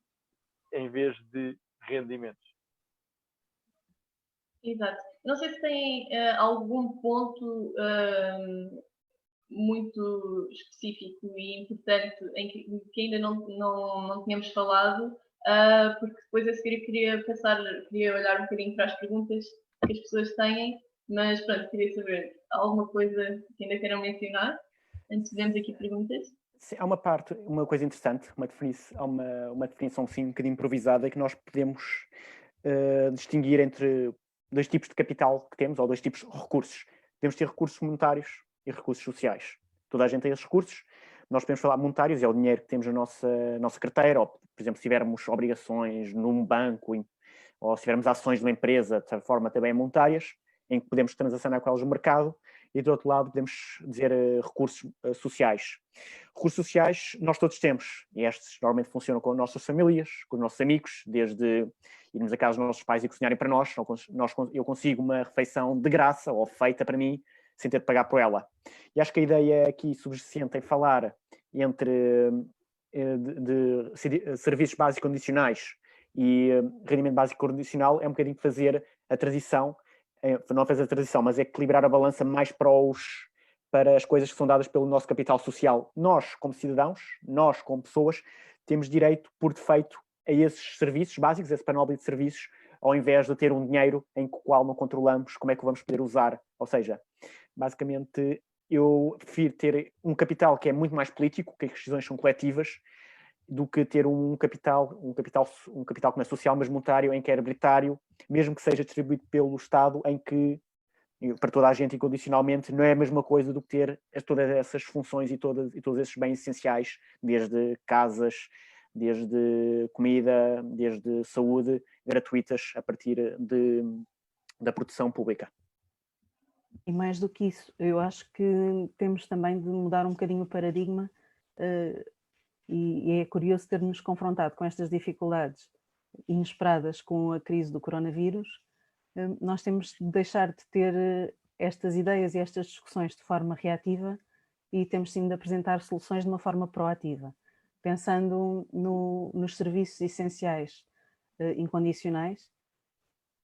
em vez de rendimentos. Exato. Não sei se tem algum ponto muito específico e importante em que ainda não tínhamos falado, porque depois a seguir queria olhar um bocadinho para as perguntas que as pessoas têm, mas pronto, queria saber alguma coisa que ainda queiram mencionar antes de vermos aqui perguntas. Sim, há uma coisa interessante, há uma definição sim, um bocadinho improvisada, que nós podemos distinguir entre dois tipos de capital que temos, ou dois tipos de recursos. Podemos ter recursos monetários e recursos sociais. Toda a gente tem esses recursos. Nós podemos falar monetários, é o dinheiro que temos na nossa carteira, ou, por exemplo, se tivermos obrigações num banco, ou se tivermos ações de uma empresa, de certa forma também monetárias, em que podemos transacionar com elas no mercado, e do outro lado podemos dizer recursos sociais. Recursos sociais nós todos temos, e estes normalmente funcionam com as nossas famílias, com os nossos amigos, desde irmos a casa dos nossos pais e cozinharem para nós, eu consigo uma refeição de graça, ou feita para mim, sem ter de pagar por ela. E acho que a ideia aqui subjacente em falar entre de serviços básicos condicionais e rendimento básico condicional é um bocadinho fazer a transição, não fazer a transição, mas é equilibrar a balança mais para as coisas que são dadas pelo nosso capital social. Nós, como cidadãos, nós, como pessoas, temos direito, por defeito, a esses serviços básicos, a esse panóplia de serviços, ao invés de ter um dinheiro em qual não controlamos como é que o vamos poder usar. Ou seja, basicamente, eu prefiro ter um capital que é muito mais político, que as decisões são coletivas, do que ter um capital que não é social, mas monetário, em que é arbitrário, mesmo que seja distribuído pelo Estado, em que para toda a gente incondicionalmente, não é a mesma coisa do que ter todas essas funções e todos esses bens essenciais, desde casas, desde comida, desde saúde, gratuitas a partir da proteção pública. E mais do que isso, eu acho que temos também de mudar um bocadinho o paradigma e é curioso ter-nos confrontado com estas dificuldades inesperadas com a crise do coronavírus. Nós temos de deixar de ter estas ideias e estas discussões de forma reativa e temos sim de apresentar soluções de uma forma proativa, pensando nos serviços essenciais incondicionais.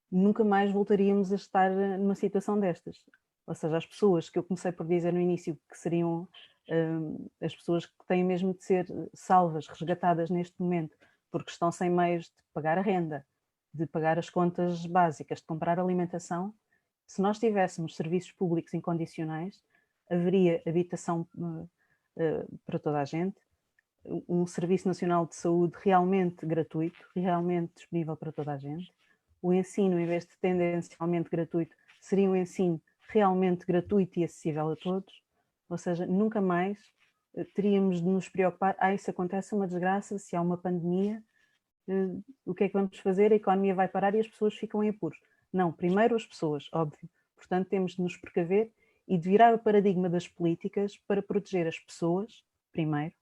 Nunca mais voltaríamos a estar numa situação destas. Ou seja, as pessoas que eu comecei por dizer no início que seriam as pessoas que têm mesmo de ser salvas, resgatadas neste momento, porque estão sem meios de pagar a renda, de pagar as contas básicas, de comprar alimentação. Se nós tivéssemos serviços públicos incondicionais, haveria habitação para toda a gente, um Serviço Nacional de Saúde realmente gratuito, realmente disponível para toda a gente. O ensino, em vez de tendencialmente gratuito, seria um ensino realmente gratuito e acessível a todos. Ou seja, nunca mais teríamos de nos preocupar, se acontece uma desgraça, se há uma pandemia, o que é que vamos fazer? A economia vai parar e as pessoas ficam em apuros. Não, primeiro as pessoas, óbvio. Portanto, temos de nos precaver e de virar o paradigma das políticas para proteger as pessoas, primeiro,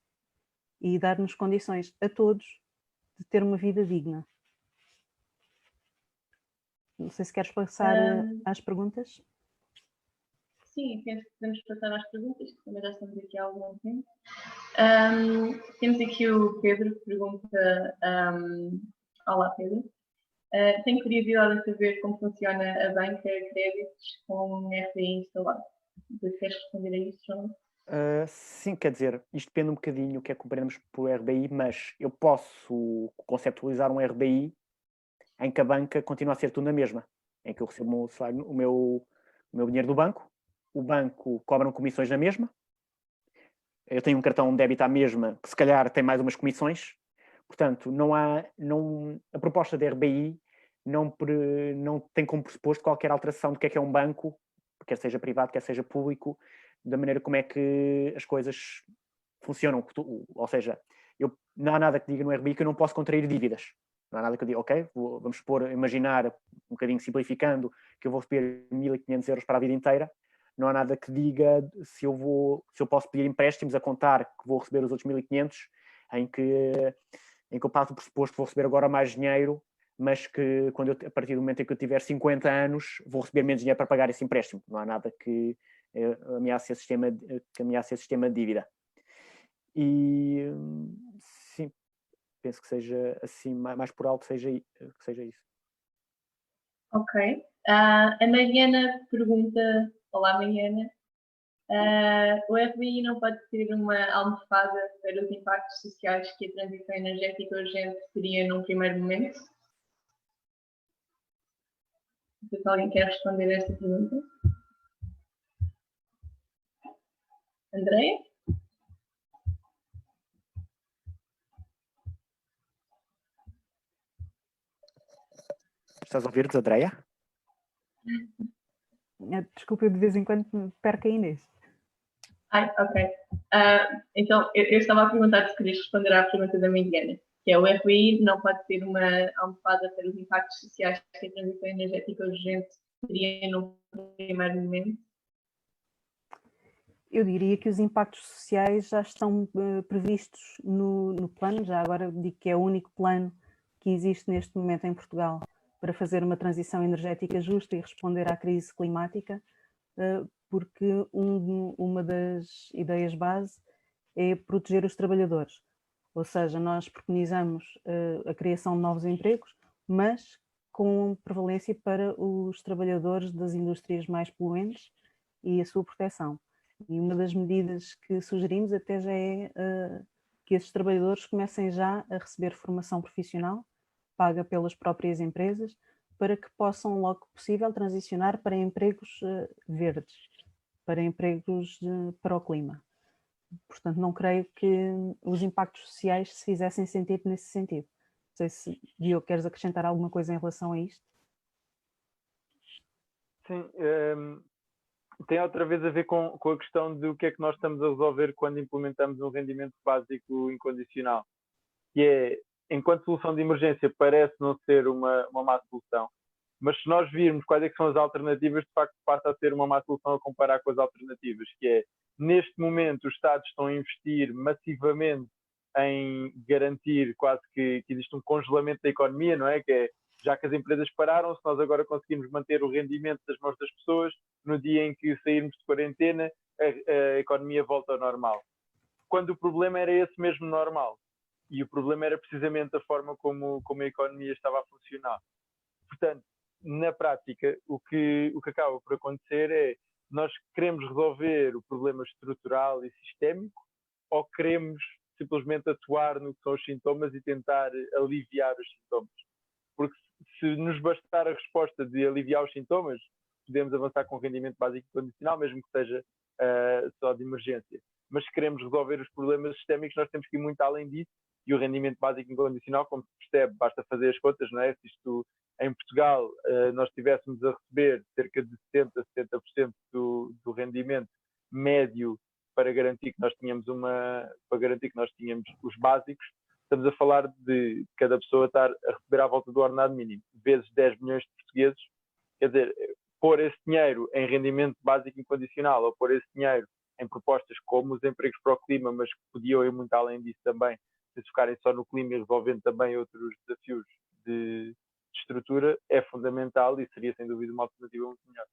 e dar-nos condições a todos de ter uma vida digna. Não sei se queres passar às perguntas. Sim, penso que podemos passar às perguntas, que também já estamos aqui há algum tempo. Temos aqui o Pedro que pergunta: olá Pedro, tenho curiosidade em saber como funciona a banca de créditos com RBI instalado. Queres responder a isso, João? Sim, quer dizer, isto depende um bocadinho o que é que compreendemos por RBI, mas eu posso conceptualizar um RBI em que a banca continua a ser tudo na mesma. em que eu recebo o meu salário, o meu dinheiro do banco, o banco cobra comissões na mesma, eu tenho um cartão de débito à mesma, que se calhar tem mais umas comissões, portanto, a proposta da RBI não tem como pressuposto qualquer alteração do que é um banco, quer seja privado, quer seja público, da maneira como é que as coisas funcionam. Ou seja, não há nada que diga no RBI que eu não posso contrair dívidas. Não há nada que eu diga, ok, vamos imaginar, um bocadinho simplificando, que eu vou receber 1.500 euros para a vida inteira. Não há nada que diga se eu posso pedir empréstimos a contar que vou receber os outros 1.500, em que eu passo o pressuposto que vou receber agora mais dinheiro, mas que a partir do momento em que eu tiver 50 anos, vou receber menos dinheiro para pagar esse empréstimo. Não há nada que ameace esse sistema de dívida. E sim, penso que seja assim, mais por alto que seja isso. Ok. A Mariana pergunta, olá Mariana, o RBI não pode ser uma almofada para os impactos sociais que a transição energética urgente teria num primeiro momento? Não sei se alguém quer responder a esta pergunta. Andréia? Estás a ouvir-nos, Andréia? Desculpa, eu de vez em quando perco a Inês. Ok. Então, eu estava a perguntar se querias responder à pergunta da Mariana, que é o RBI não pode ser uma almofada para os impactos sociais que a transição energética urgente teria no primeiro momento? Eu diria que os impactos sociais já estão previstos no plano, já agora digo que é o único plano que existe neste momento em Portugal para fazer uma transição energética justa e responder à crise climática, porque uma das ideias base é proteger os trabalhadores. Ou seja, nós preconizamos a criação de novos empregos, mas com prevalência para os trabalhadores das indústrias mais poluentes e a sua proteção. E uma das medidas que sugerimos até já é que esses trabalhadores comecem já a receber formação profissional, paga pelas próprias empresas, para que possam, logo que possível, transicionar para empregos verdes, para empregos para o clima. Portanto, não creio que os impactos sociais se fizessem sentido nesse sentido. Não sei se, Diogo, queres acrescentar alguma coisa em relação a isto? Sim, tem outra vez a ver com a questão do que é que nós estamos a resolver quando implementamos um rendimento básico incondicional, que é, enquanto solução de emergência, parece não ser uma má solução, mas se nós virmos quais é que são as alternativas, de facto passa a ser uma má solução a comparar com as alternativas, que é, neste momento, os Estados estão a investir massivamente em garantir quase que existe um congelamento da economia, não é? Que é, já que as empresas pararam, se nós agora conseguirmos manter o rendimento das mãos das pessoas, no dia em que sairmos de quarentena, a economia volta ao normal. Quando o problema era esse mesmo normal. E o problema era precisamente a forma como a economia estava a funcionar. Portanto, na prática, o que acaba por acontecer é nós queremos resolver o problema estrutural e sistémico ou queremos simplesmente atuar no que são os sintomas e tentar aliviar os sintomas. Porque se nos bastar a resposta de aliviar os sintomas, podemos avançar com rendimento básico condicional, mesmo que seja só de emergência. Mas se queremos resolver os problemas sistémicos, nós temos que ir muito além disso, e o rendimento básico incondicional, como se percebe, basta fazer as contas, não é? Se isto em Portugal nós estivéssemos a receber cerca de 70% do rendimento médio para garantir que nós tínhamos os básicos, estamos a falar de cada pessoa estar a receber à volta do ordenado mínimo, vezes 10 milhões de portugueses. Quer dizer, pôr esse dinheiro em rendimento básico incondicional ou pôr esse dinheiro em propostas como os empregos para o clima, mas que podiam ir muito além disso também, se focarem só no clima e resolvendo também outros desafios de estrutura, é fundamental e seria sem dúvida uma alternativa muito melhor.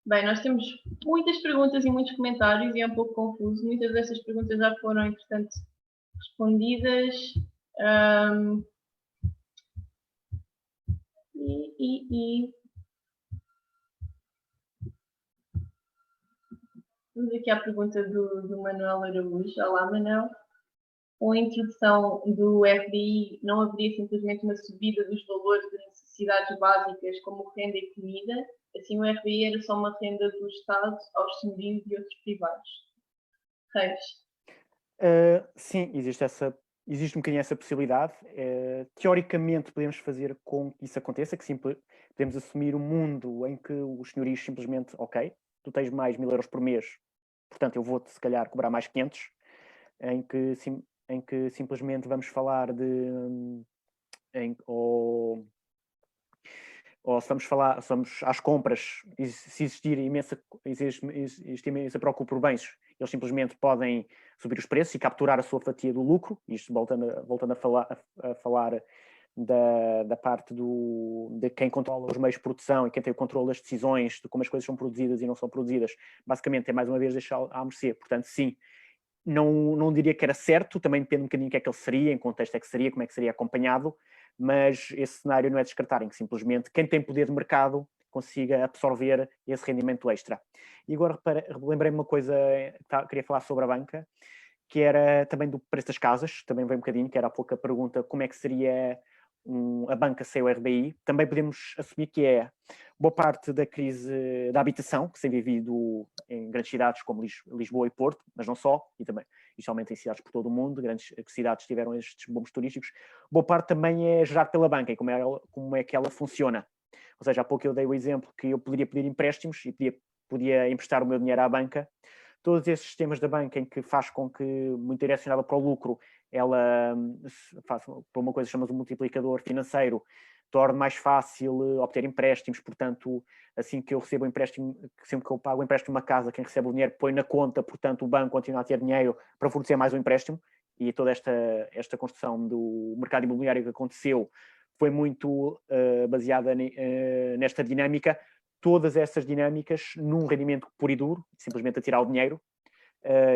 Bem, nós temos muitas perguntas e muitos comentários e é um pouco confuso. Muitas dessas perguntas já foram, entretanto, respondidas. Vamos aqui à pergunta do Manuel Araújo. Olá, Manuel. com a introdução do RDI não haveria simplesmente uma subida dos valores de necessidades básicas como renda e comida, assim o RDI era só uma renda do Estado aos senhorios e outros privados. Reis. Sim, existe um bocadinho essa possibilidade. Teoricamente podemos fazer com que isso aconteça, que podemos assumir um mundo em que os senhorios simplesmente, ok, tu tens mais 1000 euros por mês, portanto eu vou-te se calhar cobrar mais 500, em que simplesmente vamos falar ou se vamos às compras, se existir imensa procura por bens, eles simplesmente podem subir os preços e capturar a sua fatia do lucro. Isto voltando a falar da parte de quem controla os meios de produção e quem tem o controle das decisões, de como as coisas são produzidas e não são produzidas, basicamente é mais uma vez deixar à mercê. Portanto, sim, não diria que era certo, também depende um bocadinho do que é que ele seria, em que contexto é que seria, como é que seria acompanhado, mas esse cenário não é descartar, em que simplesmente quem tem poder de mercado consiga absorver esse rendimento extra. E agora lembrei-me uma coisa, queria falar sobre a banca, que era também do preço das casas, também veio um bocadinho, que era há pouco a pergunta como é que seria a banca sem o RBI. Também podemos assumir que é boa parte da crise da habitação, que se tem vivido em grandes cidades como Lisboa e Porto, mas não só, e também, especialmente em cidades por todo o mundo, grandes cidades tiveram estes bombos turísticos. Boa parte também é gerada pela banca e como é que ela funciona. Ou seja, há pouco eu dei o exemplo que eu poderia pedir empréstimos e podia emprestar o meu dinheiro à banca. Todos esses sistemas da banca em que faz com que, muito direcionada para o lucro, ela faz por uma coisa que chamamos de multiplicador financeiro, torne mais fácil obter empréstimos. Portanto, assim que eu recebo o empréstimo, sempre que eu pago o empréstimo de uma casa, quem recebe o dinheiro põe na conta, portanto o banco continua a ter dinheiro para fornecer mais um empréstimo. E toda esta construção do mercado imobiliário que aconteceu foi muito baseada nesta dinâmica. Todas essas dinâmicas num rendimento puro e duro, simplesmente a tirar o dinheiro.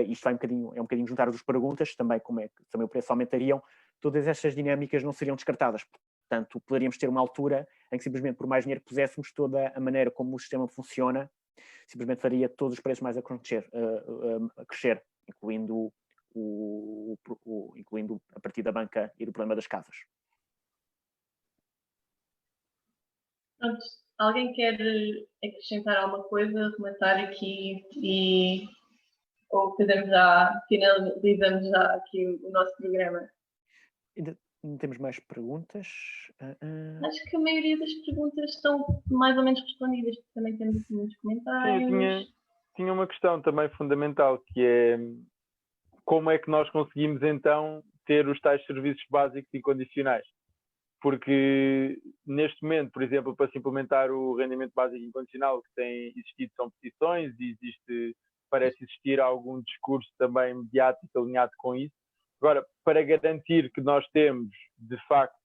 Isto é um bocadinho juntar as duas perguntas, também como é que também o preço aumentariam. Todas estas dinâmicas não seriam descartadas. Portanto, poderíamos ter uma altura em que simplesmente por mais dinheiro que puséssemos, toda a maneira como o sistema funciona, simplesmente faria todos os preços mais a crescer, incluindo a partir da banca e do problema das casas. Pronto. Alguém quer acrescentar alguma coisa, comentar aqui ou finalizamos já aqui o nosso programa? Ainda temos mais perguntas? Acho que a maioria das perguntas estão mais ou menos respondidas, porque também temos aqui muitos comentários. Sim, tinha uma questão também fundamental, que é como é que nós conseguimos então ter os tais serviços básicos incondicionais? Porque neste momento, por exemplo, para se implementar o rendimento básico incondicional, que tem existido são petições e parece existir algum discurso também mediático alinhado com isso. Agora, para garantir que nós temos, de facto,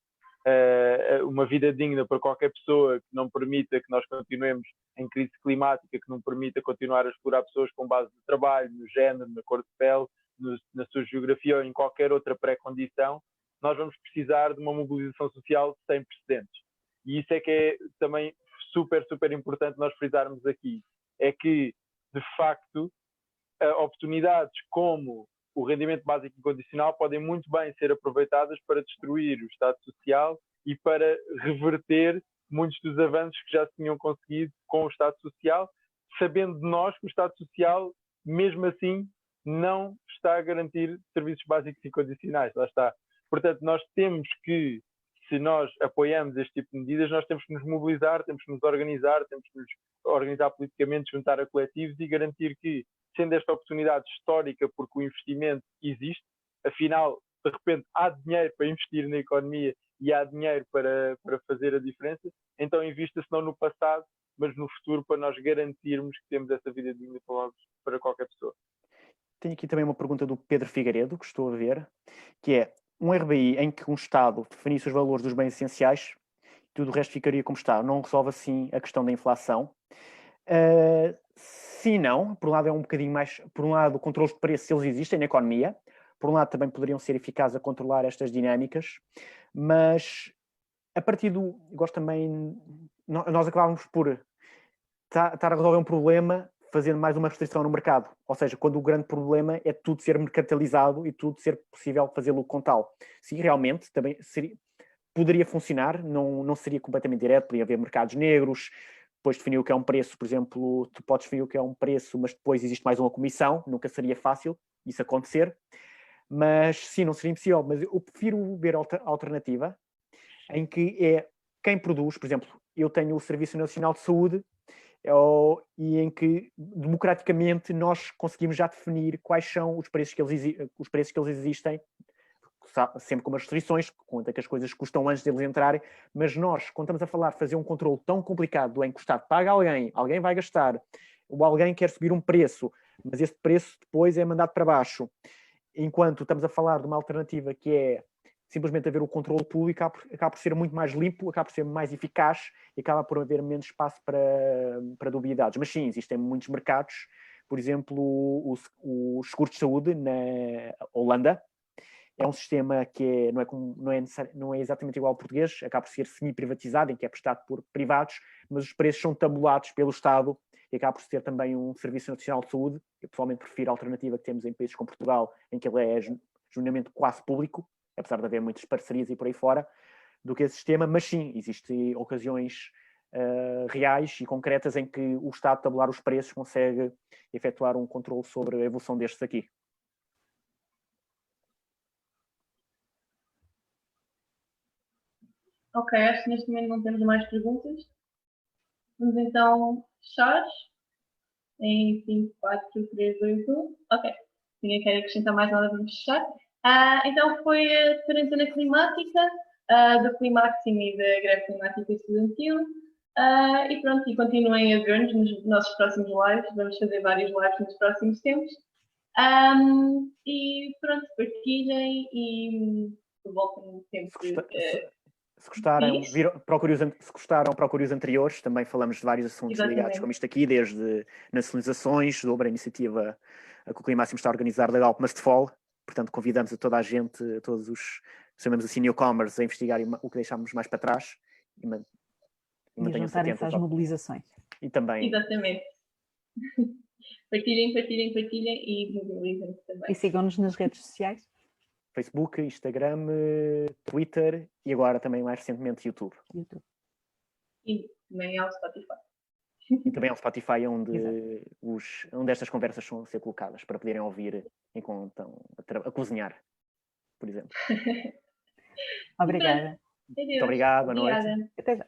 uma vida digna para qualquer pessoa, que não permita que nós continuemos em crise climática, que não permita continuar a explorar pessoas com base no trabalho, no género, na cor de pele, na sua geografia ou em qualquer outra pré-condição, nós vamos precisar de uma mobilização social sem precedentes. E isso é que é também super, super importante nós frisarmos aqui. É que, de facto, oportunidades como o rendimento básico incondicional podem muito bem ser aproveitadas para destruir o Estado Social e para reverter muitos dos avanços que já se tinham conseguido com o Estado Social, sabendo de nós que o Estado Social, mesmo assim, não está a garantir serviços básicos incondicionais. Lá está. Portanto, nós temos que, se nós apoiamos este tipo de medidas, nós temos que nos mobilizar, temos que nos organizar, temos que nos organizar politicamente, juntar a coletivos e garantir que, sendo esta oportunidade histórica, porque o investimento existe, afinal, de repente, há dinheiro para investir na economia e há dinheiro para fazer a diferença, então invista-se não no passado, mas no futuro, para nós garantirmos que temos essa vida digna para qualquer pessoa. Tenho aqui também uma pergunta do Pedro Figueiredo, que estou a ver, que é: um RBI em que um Estado definisse os valores dos bens essenciais, tudo o resto ficaria como está, não resolve assim a questão da inflação? Sim, não. Por um lado é um bocadinho mais... Por um lado, controles de preços, eles existem na economia. Por um lado, também poderiam ser eficazes a controlar estas dinâmicas. Mas, a partir gosto também... Nós acabávamos por estar a resolver um problema fazendo mais uma restrição no mercado. Ou seja, quando o grande problema é tudo ser mercantilizado e tudo ser possível fazê-lo com tal. Sim, realmente, também poderia funcionar, não seria completamente direto, poderia haver mercados negros, depois definir o que é um preço, por exemplo, tu podes definir o que é um preço, mas depois existe mais uma comissão, nunca seria fácil isso acontecer. Mas sim, não seria impossível, mas eu prefiro ver a alternativa em que é quem produz, por exemplo, eu tenho o Serviço Nacional de Saúde, e em que democraticamente nós conseguimos já definir quais são os preços que eles existem, sempre com umas restrições, conta que as coisas custam antes deles entrarem, mas nós, quando estamos a falar de fazer um controle tão complicado em que o Estado paga alguém vai gastar, ou alguém quer subir um preço, mas esse preço depois é mandado para baixo, enquanto estamos a falar de uma alternativa que é simplesmente haver o controle público, acaba por ser muito mais limpo, acaba por ser mais eficaz e acaba por haver menos espaço para dubiedades. Mas sim, existem muitos mercados, por exemplo, os seguros de saúde na Holanda, é um sistema que não é exatamente igual ao português, acaba por ser semi-privatizado, em que é prestado por privados, mas os preços são tabulados pelo Estado e acaba por ser também um Serviço Nacional de Saúde. Eu pessoalmente prefiro a alternativa que temos em países como Portugal, em que ele é genuinamente quase público, apesar de haver muitas parcerias e por aí fora, do que esse sistema, mas sim, existem ocasiões reais e concretas em que o Estado, tabular os preços, consegue efetuar um controle sobre a evolução destes aqui. Ok, acho que neste momento não temos mais perguntas. Vamos então fechar em 5, 4, 3, 2, 1. Ok, ninguém quer acrescentar mais nada, vamos fechar. Então foi a quarentena climática, do Climáximo e da greve climática estudantil. E pronto, e continuem a ver-nos nos nossos próximos lives. Vamos fazer vários lives nos próximos tempos. E pronto, partilhem e voltem sempre. Se gostaram, procurem os anteriores, também falamos de vários assuntos ligados como isto aqui, desde nacionalizações, sobre a iniciativa que o Climáximo está a organizar da Galp Must Fall. Portanto, convidamos a toda a gente, a todos os, chamamos assim, newcomers, a investigarem o que deixámos mais para trás e mantenham-se atentos às mobilizações. E também... Exatamente. Partilhem e mobilizem-se também. E sigam-nos nas redes sociais. Facebook, Instagram, Twitter e agora também mais recentemente YouTube. E também ao Spotify. E também ao Spotify onde estas conversas vão ser colocadas para poderem ouvir enquanto estão a cozinhar, por exemplo. Obrigada. Muito obrigado, boa noite. Até já.